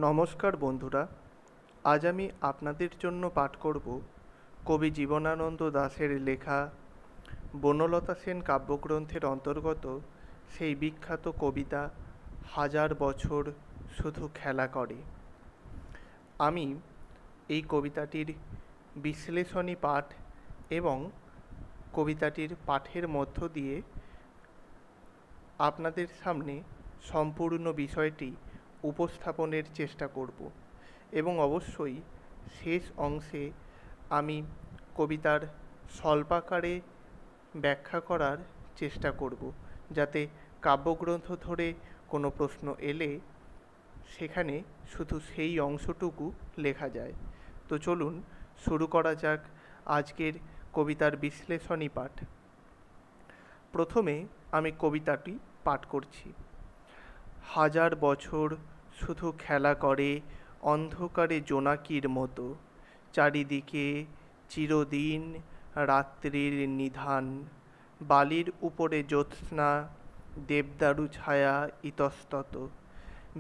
নমস্কার বন্ধুরা, আজ আমি আপনাদের জন্য পাঠ করব কবি জীবনানন্দ দাশের লেখা বনলতা সেন কাব্যগ্রন্থের অন্তর্গত সেই বিখ্যাত কবিতা হাজার বছর শুধু খেলা করে। আমি এই কবিতাটির বিশ্লেষণী পাঠ এবং কবিতাটির পাঠের মধ্য দিয়ে আপনাদের সামনে সম্পূর্ণ বিষয়টি উপস্থাপনের চেষ্টা করব এবং অবশ্যই শেষ অংশে আমি কবিতার স্বল্পাকারে ব্যাখ্যা করার চেষ্টা করব, যাতে কাব্যগ্রন্থ ধরে কোনো প্রশ্ন এলে সেখানে শুধু সেই অংশটুকু লেখা যায়। তো চলুন শুরু করা যাক আজকের কবিতার বিশ্লেষণী পাঠ। প্রথমে আমি কবিতাটি পাঠ করছি। হাজার বছর শুধু খেলা করে অন্ধকারে জোনাকির মতো, চারিদিকে চিরদিন রাত্রির নিধান, বালির উপরে জ্যোৎস্না, দেবদারু ছায়া ইতস্তত,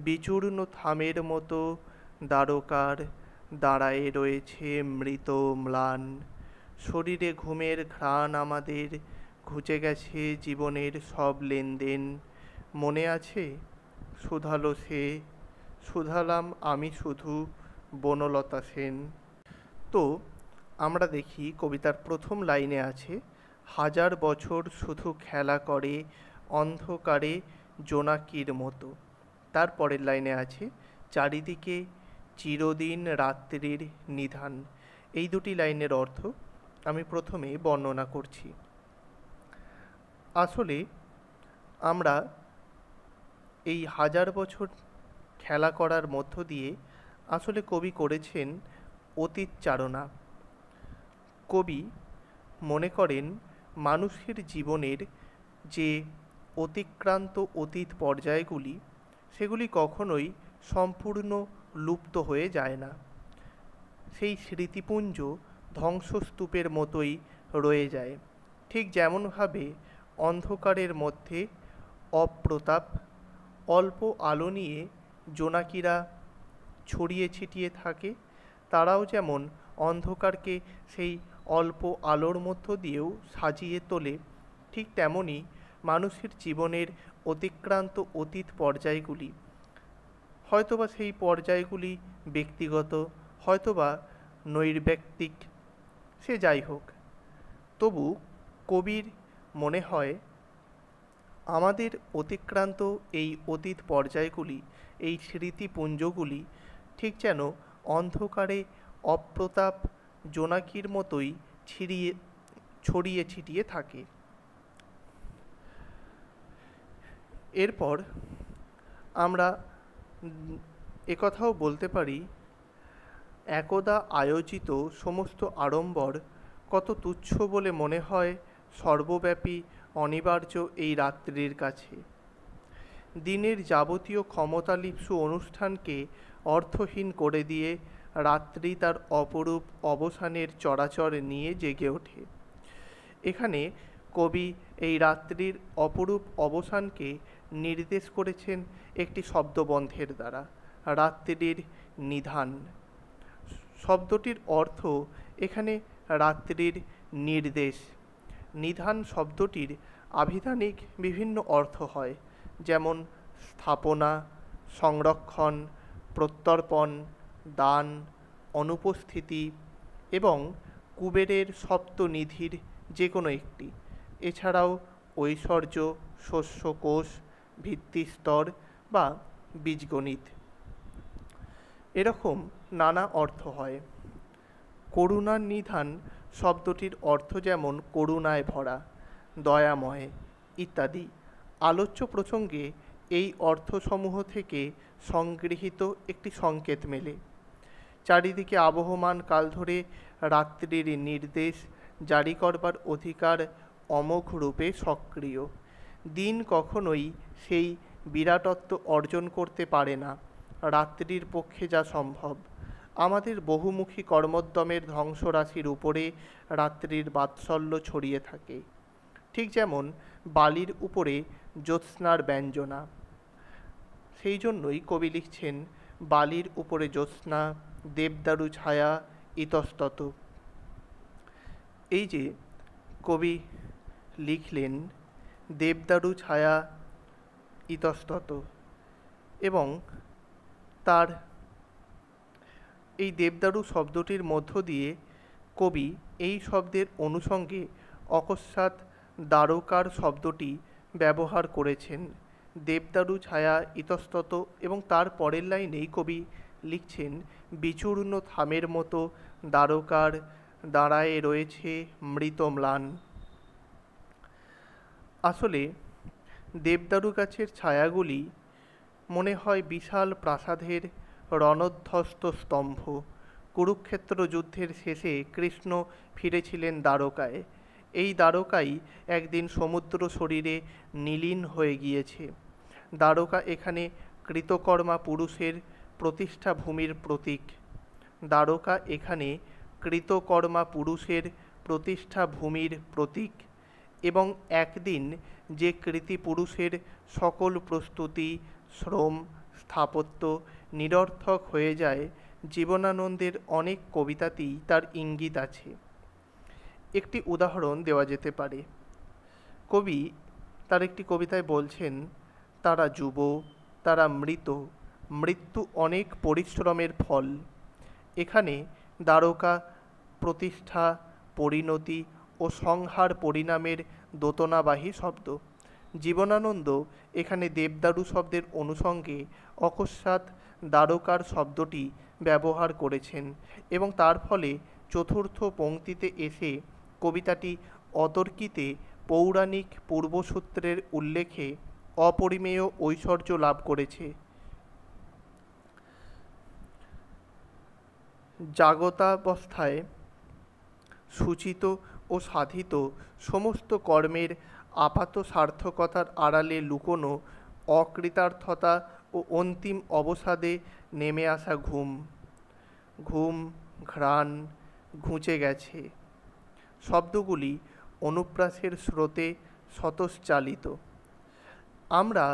বিচূর্ণ থামের মতো দ্বারকার দাঁড়ায়ে রয়েছে মৃত ম্লান, শরীরে ঘুমের ঘ্রাণ আমাদের, ঘুচে গেছে জীবনের সব লেনদেন, মনে আছে শুধালো সে, শুধালাম আমি শুধু বনলতা সেন। তো আমরা দেখি কবিতার প্রথম লাইনে আছে হাজার বছর শুধু খেলা করে অন্ধকারে জোনাকির মতো। তারপরের লাইনে আছে চারিদিকে চিরদিন রাত্রির নিধান। এই দুটি লাইনের অর্থ আমি প্রথমে বর্ণনা করছি। আসলে আমরা এই হাজার বছর খেলা করার মধ্য দিয়ে আসলে কবি করেছেন অতীত চারণা। কবি মনে করেন মানুষের জীবনের যে অতিক্রান্ত অতীত পর্যায়গুলি, সেগুলি কখনোই সম্পূর্ণ লুপ্ত হয়ে যায় না। সেই স্মৃতিপুঞ্জ ধ্বংসস্তূপের মতোই রয়ে যায়। ঠিক যেমনভাবে অন্ধকারের মধ্যে অপ্রতাপ অল্প আলো নিয়ে জোনাকিরা ছড়িয়ে ছিটিয়ে থাকে, তারাও যেমন অন্ধকারকে সেই অল্প আলোর মধ্য দিয়েও সাজিয়ে তোলে, ঠিক তেমনি মানুষের জীবনের অতিক্রান্ত অতীত পর্যায়গুলি, হয়তোবা সেই পর্যায়গুলি ব্যক্তিগত, হয়তোবা নৈর্ব্যক্তিক, সে যাই হোক, তবু কবির মনে হয় আমাদের অতিক্রান্ত এই অতীত পর্যায়গুলি, এই স্মৃতিপুঞ্জগুলি ঠিক যেন অন্ধকারে অপ্রতাপ জোনাকির মতোই ছড়িয়ে ছিটিয়ে থাকে। এরপর আমরা একথাও বলতে পারি, একদা আয়োজিত সমস্ত আড়ম্বর কত তুচ্ছ বলে মনে হয় সর্বব্যাপী অনিবার্য এই রাত্রির কাছে। দিনের যাবতীয় ক্ষমতালিপ্সু অনুষ্ঠানকে অর্থহীন করে দিয়ে রাত্রি তার অপরূপ অবসানের চরাচর নিয়ে জেগে ওঠে। এখানে কবি এই রাত্রির অপরূপ অবসানকে নির্দেশ করেছেন একটি শব্দবন্ধের দ্বারা, রাত্রির নিধান। শব্দটির অর্থ এখানে রাত্রির নির্দেশ। নিধান শব্দটির আভিধানিক বিভিন্ন অর্থ হয়, যেমন স্থাপনা, সংরক্ষণ, প্রত্যর্পণ, দান, অনুপস্থিতি এবং কুবেরের সপ্তনিধির যে কোনো একটি। এছাড়াও ঐশ্বর্য, শস্যকোষ, ভিত্তিস্তর বা বীজগণিত, এরকম নানা অর্থ হয়। করুণার নিধান শব্দটির অর্থ যেমন করুণায় ভরা, দয়াময় ইত্যাদি। আলোচ্য প্রসঙ্গে এই অর্থসমূহ থেকে সংগৃহীত একটি সংকেত মেলে। চারিদিকে আবহমান কাল ধরে রাত্রির নির্দেশ জারি করবার অধিকার অমোঘ রূপে সক্রিয়। দিন কখনোই সেই বিরাটত্ব অর্জন করতে পারে না, রাত্রির পক্ষে যা সম্ভব। আমাদের বহুমুখী কর্মোদ্যমের ধ্বংসরাশির উপরে রাত্রির বাৎসল্য ছড়িয়ে থাকে, ঠিক যেমন বালির উপরে জ্যোৎস্নার ব্যঞ্জনা। সেই জন্যই কবি লিখছেন, বালির উপরে জ্যোৎস্না, দেবদারু ছায়া ইতস্তত। এই যে কবি লিখলেন দেবদারু ছায়া ইতস্তত, এবং তার এই দেবদারু শব্দটির মধ্য দিয়ে কবি এই শব্দের অনুষঙ্গে অকস্মাৎ দ্বারকার শব্দটি ব্যবহার করেছেন। দেবদারু ছায়া ইতস্তত, এবং তার পরের লাইনেই কবি লিখছেন বিচূর্ণ থামের মতো দ্বারকার দাঁড়ায়ে রয়েছে মৃত ম্লান। আসলে দেবদারু গাছের ছায়াগুলি মনে হয় বিশাল প্রাসাদের রণধ্বস্ত স্তম্ভ। কুরুক্ষেত্র যুদ্ধের শেষে কৃষ্ণ ফিরেছিলেন দ্বারকায়। এই দ্বারকাই একদিন সমুদ্র শরীরে নীলীন হয়ে গিয়েছে। দ্বারকা এখানে কৃতকর্মা পুরুষের প্রতিষ্ঠা ভূমির প্রতীক। দ্বারকা এখানে কৃতকর্মা পুরুষের প্রতিষ্ঠা ভূমির প্রতীক, এবং একদিন যে কৃতি পুরুষের সকল প্রস্তুতি, শ্রম, স্থাপত্য নিরর্থক হয়ে যায়, জীবনানন্দের অনেক কবিতাতেই তার ইঙ্গিত আছে। একটি উদাহরণ দেওয়া যেতে পারে। কবি তার একটি কবিতায় বলছেন, তারা যুব, তারা মৃত, মৃত্যু অনেক পরিশ্রমের ফল। এখানে দ্বারকা প্রতিষ্ঠা, পরিণতি ও সংহার পরিণামের দোতনাবাহী শব্দ। জীবনানন্দ এখানে দেবদারু শব্দের অনুষঙ্গে অকস্মাৎ দ্বারকার শব্দটি ব্যবহার করেছেন, এবং তার ফলে চতুর্থ পংক্তিতে এসে কবিতাটি অতর্কিতে পৌরাণিক পূর্বসূত্রের উল্লেখে অপরিমেয় ঐশ্বর্য লাভ করেছে। জাগতাবস্থায় সূচিত ও সাধিত সমস্ত কর্মের আপাত সার্থকতার আড়ালে লুকোনো অকৃতার্থতা ও অন্তিম অবসাদে নেমে আসা ঘুম। ঘুম, ঘ্রাণ, ঘুচে গেছে শব্দগুলি অনুপ্রাসের স্রোতে স্বতঃচালিত। আমরা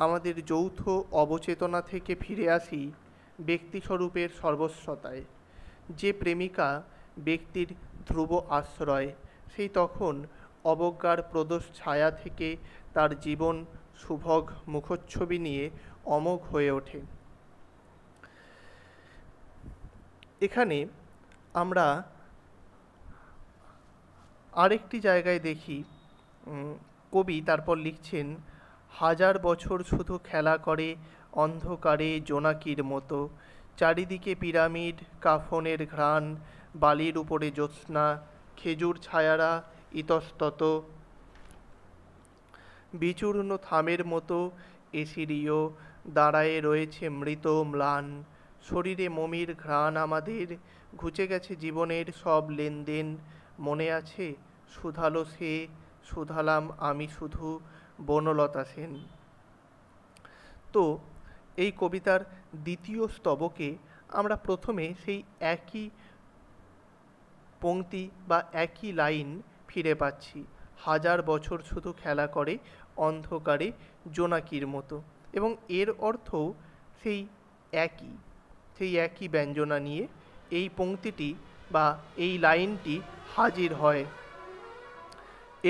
আমাদের যৌথ অবচেতনা থেকে ফিরে আসি ব্যক্তিস্বরূপের সর্বস্বতায়। যে প্রেমিকা ব্যক্তির ধ্রুব আশ্রয়, সেই তখন অবজ্ঞার প্রদোষ ছায়া থেকে তার জীবন সুভগ মুখচ্ছবি নিয়ে অমোঘ হয়ে ওঠে। এখানে আমরা আরেকটি জায়গায় দেখি কবি তারপর লিখছেন, হাজার বছর শুধু খেলা করে অন্ধকারে জোনাকির মতো, চারিদিকে পিরামিড, কাফনের ঘ্রাণ, বালির উপরে জ্যোৎস্না, খেজুর ছায়ারা ইতস্তত। বিচূর্ণ থামের মতো এসিরিও দাঁড়ায়ে রয়েছে মৃত ম্লান। শরীরে মমির ঘ্রাণ আমাদের, ঘুচে গেছে জীবনের সব লেনদেন। মনে আছে শুধালো সে, শুধালাম আমি শুধু, বনলতা সেন। তো এই কবিতার দ্বিতীয় স্তবকে আমরা প্রথমে সেই একই পংক্তি বা একই লাইন ফিরে পাচ্ছি, হাজার বছর শুধু খেলা করে অন্ধকারে জোনাকির মতো, এবং এর অর্থও সেই একই ব্যঞ্জনা নিয়ে এই পংক্তিটি বা এই লাইনটি হাজির হয়।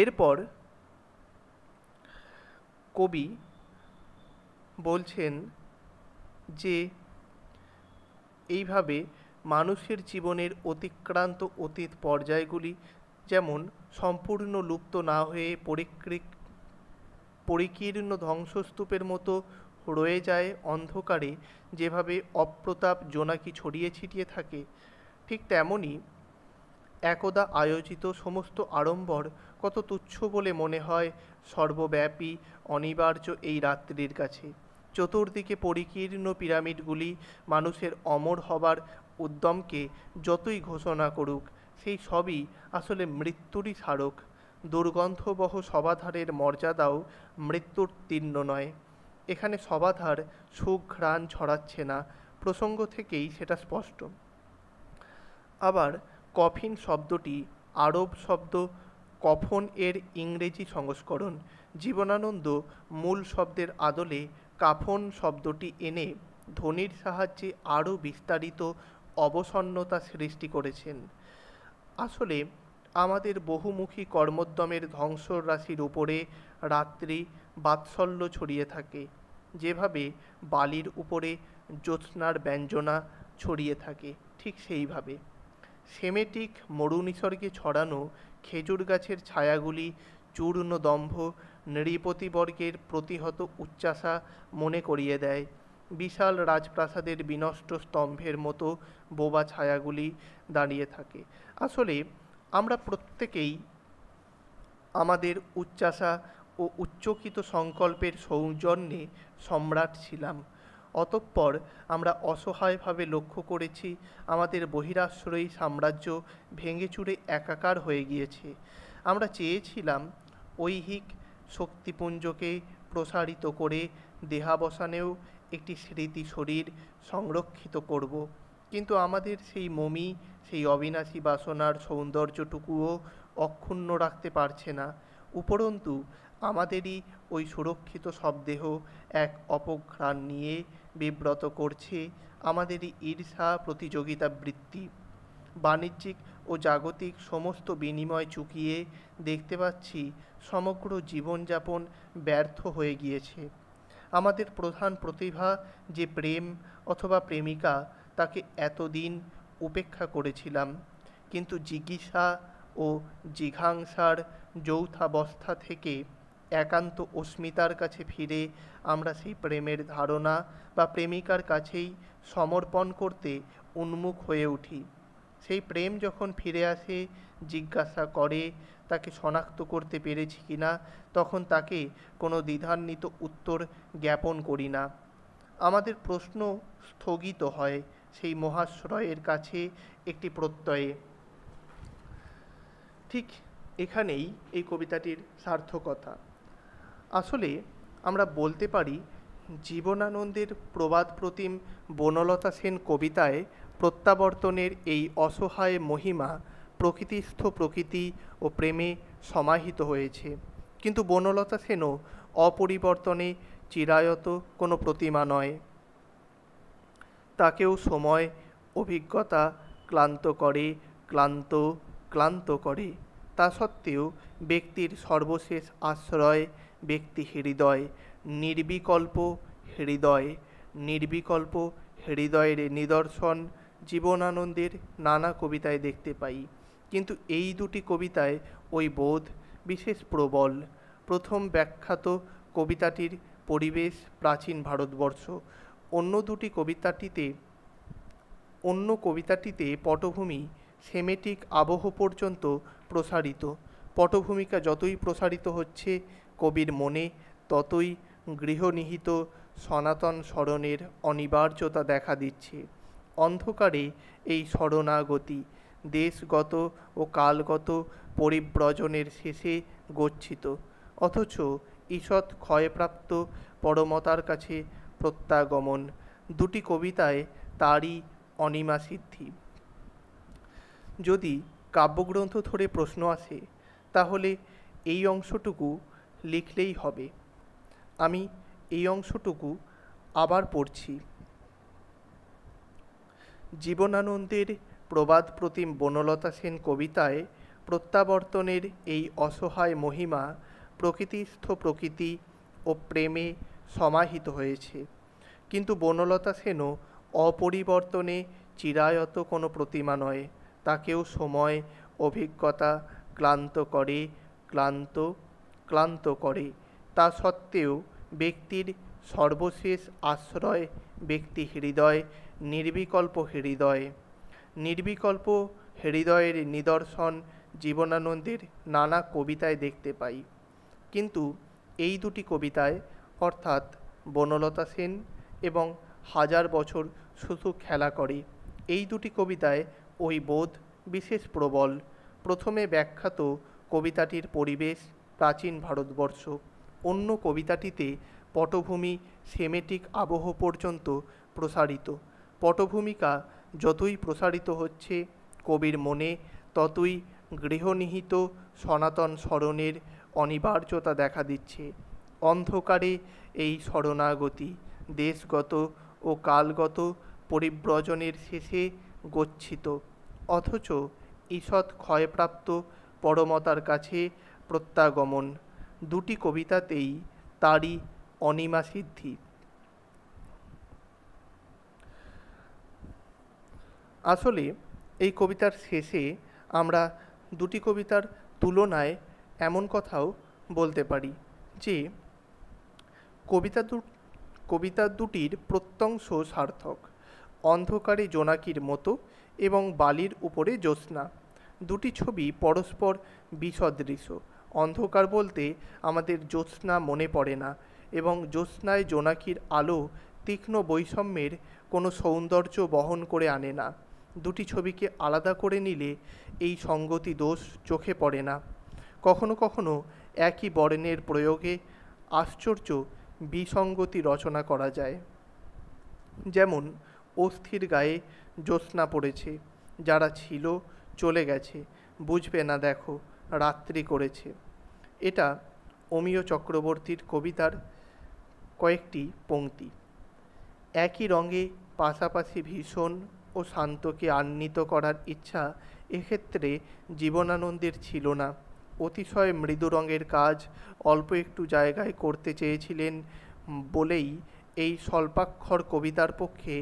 এরপর কবি বলছেন যে এইভাবে মানুষের জীবনের অতিক্রান্ত অতীত পর্যায়গুলি যেমন সম্পূর্ণ লুপ্ত না হয়ে পরিকীর্ণ ধ্বংসস্তূপের মতো রয়ে যায় অন্ধকারে, যেভাবে অপ্রতাপ জোনাকি ছড়িয়ে ছিটিয়ে থাকে, ঠিক তেমনি একদা আয়োজিত সমস্ত আড়ম্বর কত তুচ্ছ বলে মনে হয় সর্বব্যাপী অনিবার্য এই রাত্রির কাছে। চতুর্দিকে পরিকীর্ণ পিরামিডগুলি মানুষের অমর হবার উদ্যমকে যতই ঘোষণা করুক, সেই সবই আসলে মৃত্যুরই স্মারক। দুর্গন্ধবহ সবাধারের মর্যাদাও মৃত্যুর তীর্ণ নয়। এখানে সবাধার সুঘ্রাণ ছড়াচ্ছে না, প্রসঙ্গ থেকেই সেটা স্পষ্ট। আবার কফিন শব্দটি আরব শব্দ কফন এর ইংরেজি সংস্করণ। জীবনানন্দ মূল শব্দের আদলে কাফন শব্দটি এনে ধ্বনির সাহায্যে আরও বিস্তারিত অবসন্নতা সৃষ্টি করেছেন। আসলে আমাদের বহুমুখী কর্মোদ্যমের ধ্বংসর রাশির উপরে রাত্রি বাৎসল্য ছড়িয়ে থাকে, যেভাবে বালির উপরে জ্যোৎস্নার ব্যঞ্জনা ছড়িয়ে থাকে, ঠিক সেইভাবে সেমেটিক মরুনিসর্গে ছড়ানো খেজুর গাছের ছায়াগুলি চূর্ণ দম্ভ নৃপতিবর্গের প্রতিহত উচ্চাসা মনে করিয়ে দেয়। বিশাল রাজপ্রাসাদের বিনষ্ট স্তম্ভের মতো বোবা ছায়াগুলি দাঁড়িয়ে থাকে। আসলে আমরা প্রত্যেকেই আমাদের উচ্চাসা ও উচ্চকিত সংকল্পের সৌজন্যে সম্রাট ছিলাম। অতঃপর আমরা অসহায়ভাবে লক্ষ্য করেছি আমাদের বহিরাশ্রয়ী সাম্রাজ্য ভেঙে চুরে একাকার হয়ে গিয়েছে। আমরা চেয়েছিলাম ঐহিক শক্তিপুঞ্জকে প্রসারিত করে দেহাবসানেও একটি স্মৃতি শরীর সংরক্ষিত করব, কিন্তু আমাদের সেই মমি, সেই অবিনাশী বাসনার সৌন্দর্যটুকুও অক্ষুণ্ণ রাখতে পারছে না। উপরন্তু আমাদেরই ওই সুরক্ষিত শবদেহ এক অপঘ্রাণ নিয়ে বিব্রত করছে আমাদেরই ঈর্ষা প্রতিযোগিতা বৃত্তি। বাণিজ্যিক ও জাগতিক সমস্ত বিনিময় চুকিয়ে দেখতে পাচ্ছি সমগ্র জীবনযাপন ব্যর্থ হয়ে গিয়েছে। আমাদের প্রধান প্রতিভা যে প্রেম অথবা প্রেমিকা, তাকে এতদিন উপেক্ষা করেছিলাম, কিন্তু জিজ্ঞাসা ও জিঘাংসার যৌথাবস্থা থেকে একান্ত অস্মিতার কাছে ফিরে আমরা সেই প্রেমের ধারণা বা প্রেমিকার কাছেই সমর্পণ করতে উন্মুখ হয়ে উঠি। সেই প্রেম যখন ফিরে আসে, জিজ্ঞাসা করে তাকে শনাক্ত করতে পেরেছি কিনা, তখন তাকে কোনো দ্বিধান্বিত উত্তর জ্ঞাপন করি না। আমাদের প্রশ্ন স্থগিত হয় সেই মহাশ্রয়ের কাছে একটি প্রত্যয়ে। ঠিক এখানেই এই কবিতাটির সার্থকতা। আসলে আমরা বলতে পারি জীবনানন্দের প্রবাদ প্রতিম বনলতা সেন কবিতায় প্রত্যাবর্তনের এই অসহায় মহিমা প্রকৃতিস্থ প্রকৃতি ও প্রেমে সমাহিত হয়েছে। কিন্তু বনলতা সেনও অপরিবর্তনে চিরায়ত কোনো প্রতিমা নয়। তাকেও সময় অভিজ্ঞতা ক্লান্ত করে। তা সত্ত্বেও ব্যক্তির সর্বশেষ আশ্রয় ব্যক্তি হৃদয়, নির্বিকল্প হৃদয়ের নিদর্শন জীবনানন্দের নানা কবিতায় দেখতে পাই। কিন্তু এই দুটি কবিতায় ওই বোধ বিশেষ প্রবল। প্রথম ব্যাখ্যাত কবিতাটির পরিবেশ প্রাচীন ভারতবর্ষ, অন্য কবিতাটিতে পটভূমি সেমেটিক আবহ পর্যন্ত প্রসারিত। পটভূমিকা যতই প্রসারিত হচ্ছে, কবির মনে ততই গৃহনিহিত সনাতন স্মরণের অনিবার্যতা দেখা দিচ্ছে। অন্ধকারে এই শরণাগতি দেশগত ও কালগত পরিব্রজনের শেষে গচ্ছিত, অথচ ঈষৎ ক্ষয়প্রাপ্ত পরমতার কাছে প্রত্যাগমন। দুটি কবিতায় তারই অনিমা সিদ্ধি। যদি কাব্যগ্রন্থ ধরে প্রশ্ন আসে, তাহলে এই অংশটুকু লিখলেই হবে। আমি এই অংশটুকু আবার পড়ছি। জীবনানন্দের প্রবাদ প্রতিম বনলতা সেন কবিতায় প্রত্যাবর্তনের এই অসহায় মহিমা প্রকৃতিস্থ প্রকৃতি ও প্রেমে সমাহিত হয়েছে। কিন্তু বনলতা সেনও অপরিবর্তনে চিরায়ত কোনো প্রতিমা নয়। তাকেও সময় অভিজ্ঞতা ক্লান্ত করে। তা সত্ত্বেও ব্যক্তির সর্বশেষ আশ্রয় ব্যক্তি হৃদয়, নির্বিকল্প হৃদয়ের নিদর্শন জীবনানন্দের নানা কবিতায় দেখতে পাই। কিন্তু এই দুটি কবিতায়, অর্থাৎ বনলতা সেন এবং হাজার বছর শুধু খেলা করে, এই দুটি কবিতায় ওই বোধ বিশেষ প্রবল। প্রথমে ব্যাখ্যাত কবিতাটির পরিবেশ প্রাচীন ভারতবর্ষ, অন্য কবিতাটিতে পটভূমি সেমেটিক আবহ পর্যন্ত প্রসারিত। পটভূমিকা যতই প্রসারিত হচ্ছে, কবির মনে ততই গৃহনিহিত সনাতন স্মরণের অনিবার্যতা দেখা দিচ্ছে। অন্ধকারে এই শরণাগতি দেশগত ও ও কালগত পরিব্রজনের শেষে গচ্ছিত, অথচ ঈষৎ ক্ষয়প্রাপ্ত পরমতার কাছে প্রত্যাগমন। দুটি কবিতাতেই তারই অনিমা সিদ্ধি। আসলে এই কবিতার শেষে আমরা দুটি কবিতার তুলনায় এমন কথাও বলতে পারি যে কবিতা দুটির প্রত্যংশ সার্থক। অন্ধকারে জোনাকির মতো এবং বালির উপরে জ্যোৎস্না, দুটি ছবি পরস্পর বিসদৃশ। অন্ধকার বলতে আমাদের জ্যোৎস্না মনে পড়ে না, এবং জ্যোৎস্নায় জোনাকির আলো তীক্ষ্ণ বৈষম্যের কোনো সৌন্দর্য বহন করে আনে না। দুটি ছবিকে আলাদা করে নিলে এই সঙ্গতি দোষ চোখে পড়ে না। কখনো কখনো একই বর্ণের প্রয়োগে আশ্চর্য বিসঙ্গতি রচনা করা যায়। যেমন অস্থির গায়ে জ্যোৎস্না পড়েছে, যারা ছিল চলে গেছে, বুঝবে না দেখো রাত্রি করেছে। এটা অমিয় চক্রবর্তীর কবিতার কয়েকটি পংক্তি। একই রঙে পাশাপাশি ভীষণ ও শান্তকে আহ্নিত করার ইচ্ছা এক্ষেত্রে জীবনানন্দের ছিল না। অতিশয় মৃদু রঙের কাজ অল্প একটু জায়গায় করতে চেয়েছিলেন বলেই এই স্বল্পাক্ষর কবিতার পক্ষে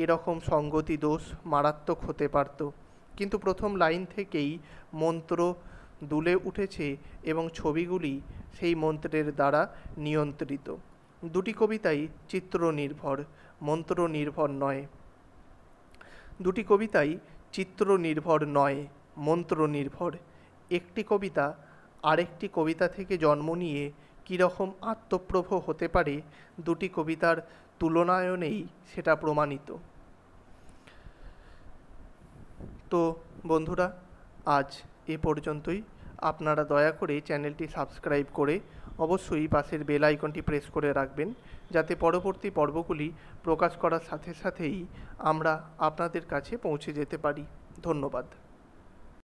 এরকম সঙ্গতি দোষ মারাত্মক হতে পারত। কিন্তু প্রথম লাইন থেকেই মন্ত্র দুলে উঠেছে এবং ছবিগুলি সেই মন্ত্রের দ্বারা নিয়ন্ত্রিত। দুটি কবিতাই চিত্র নির্ভর, মন্ত্র নির্ভর নয়। দুটি কবিতাই চিত্র নির্ভর নয়, মন্ত্র নির্ভর। একটি কবিতা আরেকটি কবিতা থেকে জন্ম নিয়ে কীরকম আত্মপ্রভ হতে পারে, দুটি কবিতার তুলনায়নেই সেটা প্রমাণিত। তো বন্ধুরা, আজ এ পর্যন্তই। আপনারা দয়া করে চ্যানেলটি সাবস্ক্রাইব করে অবশ্যই পাশের বেল আইকনটি প্রেস করে রাখবেন, যাতে পরবর্তী পর্বগুলি প্রকাশ করার সাথে সাথেই আমরা আপনাদের কাছে পৌঁছে যেতে পারি। ধন্যবাদ।